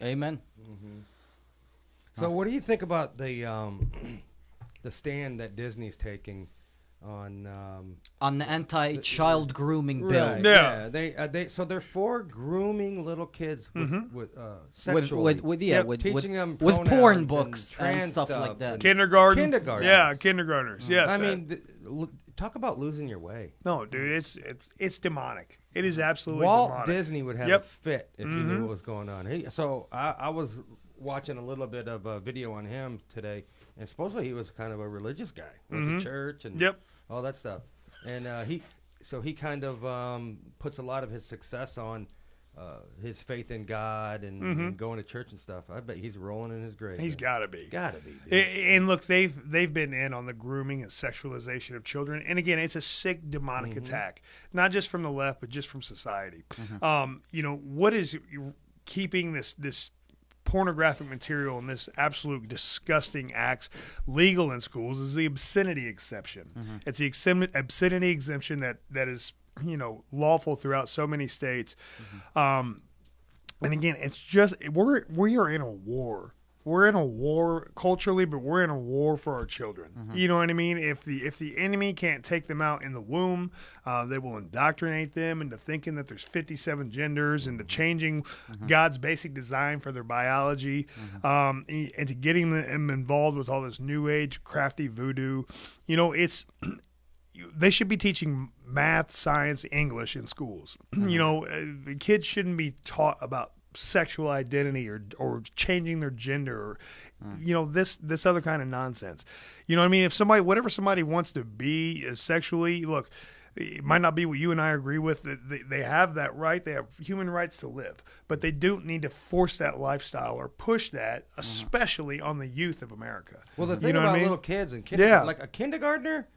Amen. So what do you think about the stand that Disney's taking on the anti-child grooming bill? Right, yeah. They're for grooming little kids with sexually, teaching them with porn pronouns books and stuff like that. Kindergarten. Yeah, kindergartners. Yes. I mean, talk about losing your way. No, dude, it's demonic. It is absolutely Walt demonic. Disney would have a fit if he knew what was going on. I was watching a little bit of a video on him today, and supposedly he was kind of a religious guy, went to church and all that stuff. And he kind of puts a lot of his success on his faith in God and going to church and stuff. I bet he's rolling in his grave. He's got to be. Got to be. Dude. And look, they've been in on the grooming and sexualization of children. And again, it's a sick, demonic attack, not just from the left, but just from society. What is keeping this pornographic material and this absolute disgusting acts legal in schools is the obscenity exception. It's the obscenity exemption that is lawful throughout so many states. And again, it's just we are in a war. We're in a war culturally, but we're in a war for our children. You know what I mean? If the enemy can't take them out in the womb, they will indoctrinate them into thinking that there's 57 genders, into changing God's basic design for their biology, and to getting them involved with all this new age crafty voodoo. They should be teaching math, science, English in schools. The kids shouldn't be taught about sexual identity or changing their gender or this other kind of nonsense. You know what I mean? If whatever somebody wants to be sexually, look, it might not be what you and I agree with. They have that right. They have human rights to live. But they don't need to force that lifestyle or push that, especially on the youth of America. Well, the thing about little kids and kindergarten, like a kindergartner,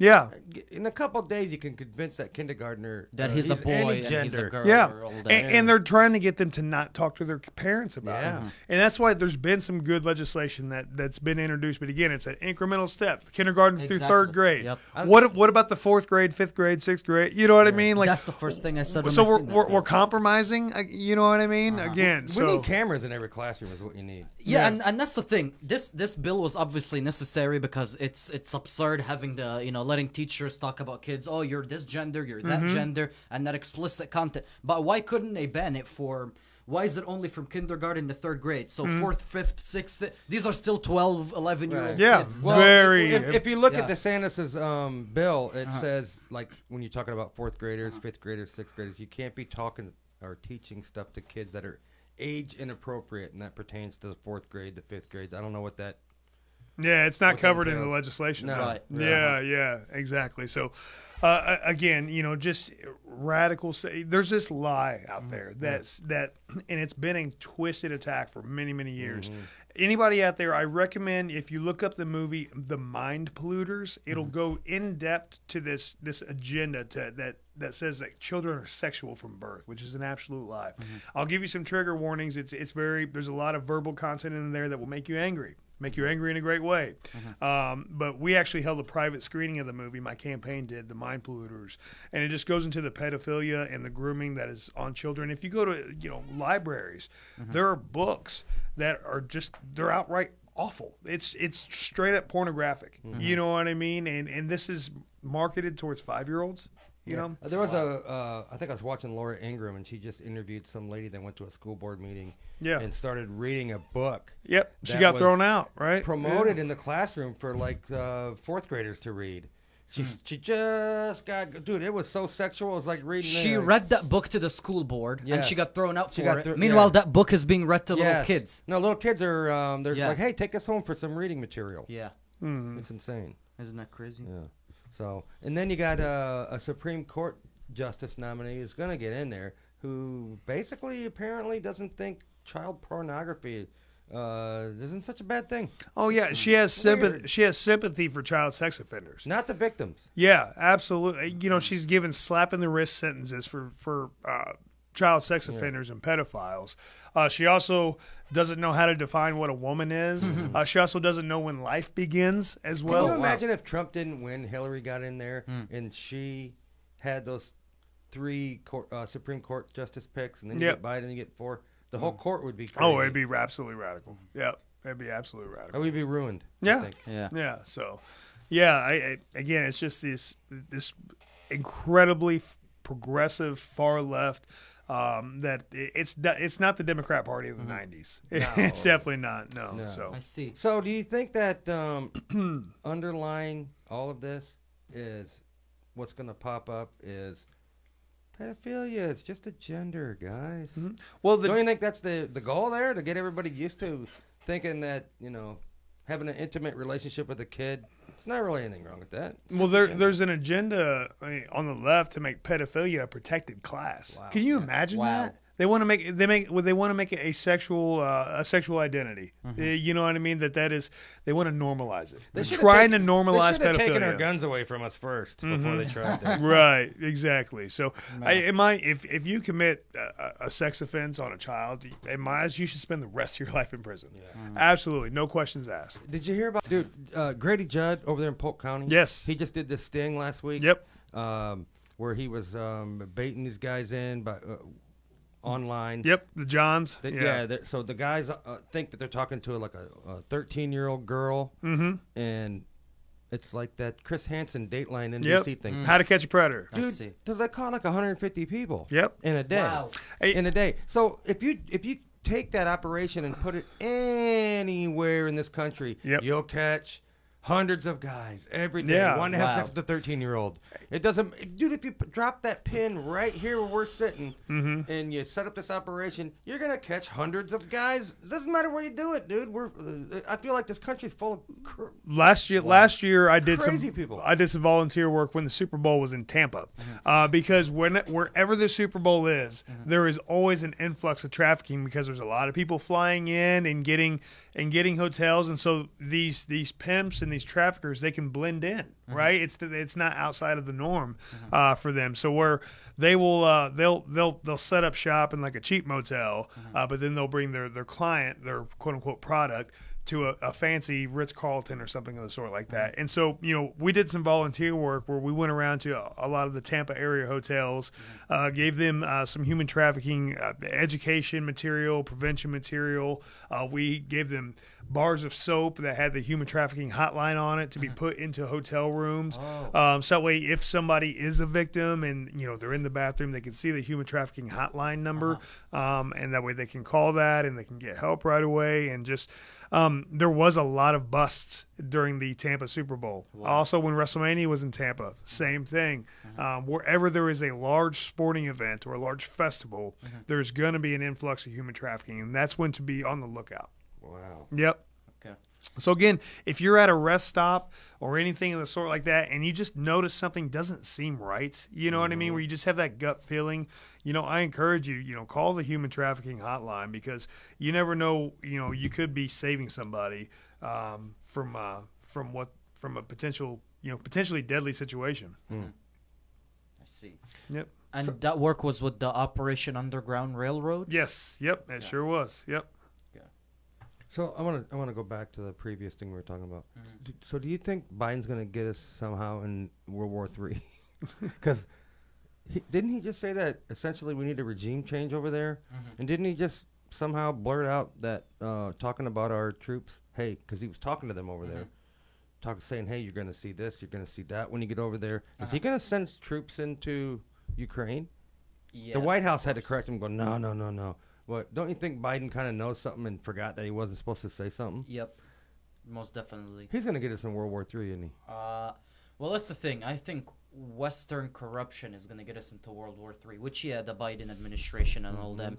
in a couple of days you can convince that kindergartner that he's a boy and he's a girl. Yeah, and they're trying to get them to not talk to their parents about it. And that's why there's been some good legislation that's been introduced. But again, it's an incremental step, kindergarten through third grade. Yep. What about the fourth grade, fifth grade, sixth grade? You know what I mean? Like that's the first thing I said. So we're compromising. You know what I mean? Again, we need cameras in every classroom is what you need. Yeah, and that's the thing. This bill was obviously necessary because it's absurd having letting teachers talk about kids. Oh, you're this gender, you're that gender, and that explicit content. But why couldn't they ban it for? Why is it only from kindergarten to third grade? So fourth, fifth, sixth, these are still 12, 11-year-old kids. Well, if you look at DeSantis' bill, it says, like, when you're talking about fourth graders, fifth graders, sixth graders, you can't be talking or teaching stuff to kids that are age inappropriate, and that pertains to the fourth grade, the fifth grades. I don't know what that... Yeah, it's not covered in the legislation. No. Right. Yeah, exactly. So, again, just radical. There's this lie out there that, and it's been a twisted attack for many, many years. Anybody out there, I recommend if you look up the movie The Mind Polluters, it'll go in depth to this agenda that says that children are sexual from birth, which is an absolute lie. I'll give you some trigger warnings. There's a lot of verbal content in there that will make you angry. Make you angry in a great way. But we actually held a private screening of the movie. My campaign did, The Mind Polluters. And it just goes into the pedophilia and the grooming that is on children. If you go to libraries, there are books that are they're outright awful. It's straight up pornographic. You know what I mean? And this is marketed towards 5-year-olds. You know, there was I think I was watching Laura Ingraham, and she just interviewed some lady that went to a school board meeting and started reading a book. Yep, she got thrown out, right? Promoted in the classroom for like fourth graders to read. She just got, dude, it was so sexual. It was like reading. She read that book to the school board, and she got thrown out for it. Meanwhile, that book is being read to little kids. No, little kids are, they're like, hey, take us home for some reading material. Yeah. It's insane. Isn't that crazy? Yeah. So, and then you got a Supreme Court justice nominee who's going to get in there who basically apparently doesn't think child pornography isn't such a bad thing. Oh yeah, she has sympathy. She has sympathy for child sex offenders, not the victims. Yeah, absolutely. She's given slap in the wrist sentences for child sex offenders and pedophiles. She also doesn't know how to define what a woman is. She also doesn't know when life begins as well. Can you imagine if Trump didn't win, Hillary got in there, and she had those 3 Supreme Court justice picks, and then you get Biden and you get 4? The whole court would be crazy. Oh, it'd be absolutely radical. Yep, it'd be absolutely radical. And we'd be ruined. Yeah, I think. yeah. So, yeah, I again, it's just this incredibly progressive far left. That it's not the Democrat Party of the '90s. No. It's definitely not. No. So I see. So do you think that underlying all of this is what's going to pop up is pedophilia? It's just a gender, guys. Mm-hmm. Well, don't you think that's the goal there, to get everybody used to thinking that, you know, having an intimate relationship with a kid, there's not really anything wrong with that. Well, there's an agenda on the left to make pedophilia a protected class. Wow. Can you imagine that? They want to make it a sexual identity. Mm-hmm. You know what I mean? That is, they want to normalize it. They're trying to normalize pedophilia. They should have taken our guns away from us first before they tried that. Right, exactly. So, if you commit a sex offense on a child, in my eyes, you should spend the rest of your life in prison. Yeah. Mm-hmm. Absolutely, no questions asked. Did you hear about Grady Judd over there in Polk County? Yes, he just did this sting last week. Yep, where he was baiting these guys in by. Online. Yep, the Johns. So the guys think that they're talking to like a 13-year-old girl, and it's like that Chris Hansen Dateline NBC thing. How to Catch a Predator. Dude, they caught like 150 people. Yep. In a day. Wow. In a day. So if you take that operation and put it anywhere in this country, you'll catch hundreds of guys every day wanting to have sex with a 13-year-old. It doesn't, dude. If you drop that pin right here where we're sitting, and you set up this operation, you're gonna catch hundreds of guys. It doesn't matter where you do it, dude. I feel like this country's full of last year I did crazy people. I did some volunteer work when the Super Bowl was in Tampa, because wherever the Super Bowl is, there is always an influx of trafficking because there's a lot of people flying in and getting hotels, and so these pimps and these traffickers, they can blend in, right? It's not outside of the norm for them. So where they will they'll set up shop in like a cheap motel, but then they'll bring their client, their quote unquote product, to a fancy Ritz-Carlton or something of the sort like that. And so, you know, we did some volunteer work where we went around to a lot of the Tampa area hotels, gave them some human trafficking education material, prevention material. We gave them bars of soap that had the human trafficking hotline on it to be put into hotel rooms. So that way, if somebody is a victim and, you know, they're in the bathroom, they can see the human trafficking hotline number, and that way they can call that and they can get help right away. And just there was a lot of busts during the Tampa Super Bowl. Wow. Also, when WrestleMania was in Tampa, same thing. Wherever there is a large sporting event or a large festival, there's going to be an influx of human trafficking, and that's when to be on the lookout. Wow. Yep. Okay. So again, if you're at a rest stop or anything of the sort like that, and you just notice something doesn't seem right, you know what I mean, where you just have that gut feeling, you know, I encourage you, you know, call the human trafficking hotline, because you never know, you know, you could be saving somebody from a potential, you know, potentially deadly situation. I see. Yep. And that work was with the Operation Underground Railroad? Yes. Yep. It sure was. Yep. So I want to go back to the previous thing we were talking about. So do you think Biden's going to get us somehow in World War III? Because didn't he just say that essentially we need a regime change over there? And didn't he just somehow blurt out that talking about our troops? Hey, because he was talking to them over there, saying, hey, you're going to see this, you're going to see that when you get over there. Is he going to send troops into Ukraine? Yeah, the White House had to correct him, go, no. What, don't you think Biden kind of knows something and forgot that he wasn't supposed to say something? Yep, most definitely. He's going to get us in World War III, isn't he? Well, that's the thing. I think Western corruption is going to get us into World War III, which, the Biden administration and all them.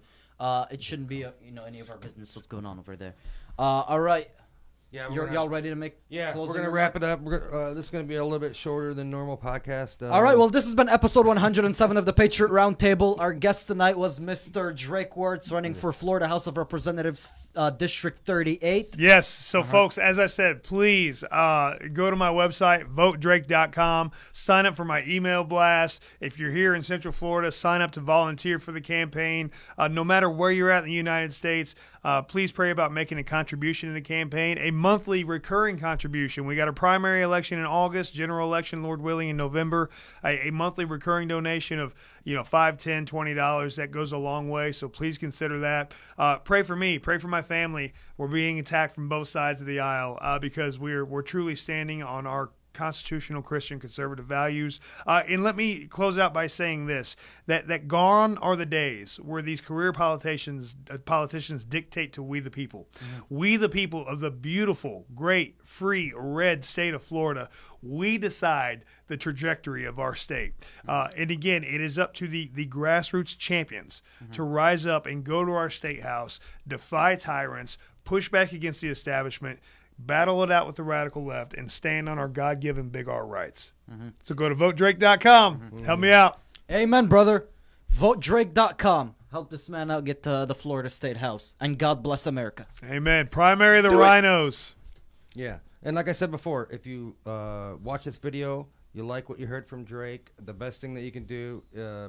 It shouldn't be, any of our business what's going on over there. All right. Yeah, y'all ready to make? Yeah, we're gonna wrap it up. This is gonna be a little bit shorter than normal podcast. All right. Well, this has been episode 107 of the Patriot Roundtable. Our guest tonight was Mr. Drake Wuertz, running for Florida House of Representatives, District 38. Yes. So, folks, as I said, please go to my website, votedrake.com. Sign up for my email blast. If you're here in Central Florida, sign up to volunteer for the campaign. No matter where you're at in the United States, Please pray about making a contribution in the campaign, a monthly recurring contribution. We got a primary election in August, general election, Lord willing, in November. A monthly recurring donation of $5, $10, $20 that goes a long way. So please consider that. Pray for me. Pray for my family. We're being attacked from both sides of the aisle because we're truly standing on our constitutional Christian conservative values. And let me close out by saying this, that gone are the days where these career politicians dictate to we the people. Mm-hmm. We the people of the beautiful, great, free, red state of Florida, we decide the trajectory of our state. And again, it is up to the grassroots champions to rise up and go to our state house, defy tyrants, push back against the establishment, battle it out with the radical left, and stand on our God-given big R rights. So go to votedrake.com. Help me out. Amen, brother. Votedrake.com. Help this man out get to the Florida State House. And God bless America. Amen. Primary of the rhinos. Yeah. And like I said before, if you watch this video, you like what you heard from Drake, the best thing that you can do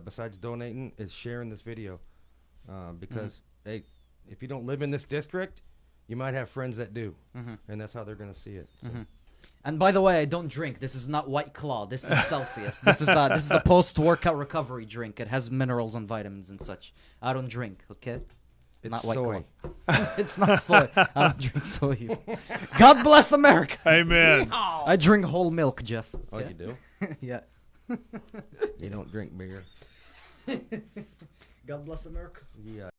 besides donating is sharing this video. Because, hey, if you don't live in this district, you might have friends that do, and that's how they're going to see it. So. And by the way, I don't drink. This is not White Claw. This is Celsius. This is a post-workout recovery drink. It has minerals and vitamins and such. I don't drink, okay? It's not White soy. Claw. It's not soy. I don't drink soy. God bless America. Amen. I drink whole milk, Jeff. Oh, you do? Yeah. You don't drink beer. God bless America. Yeah.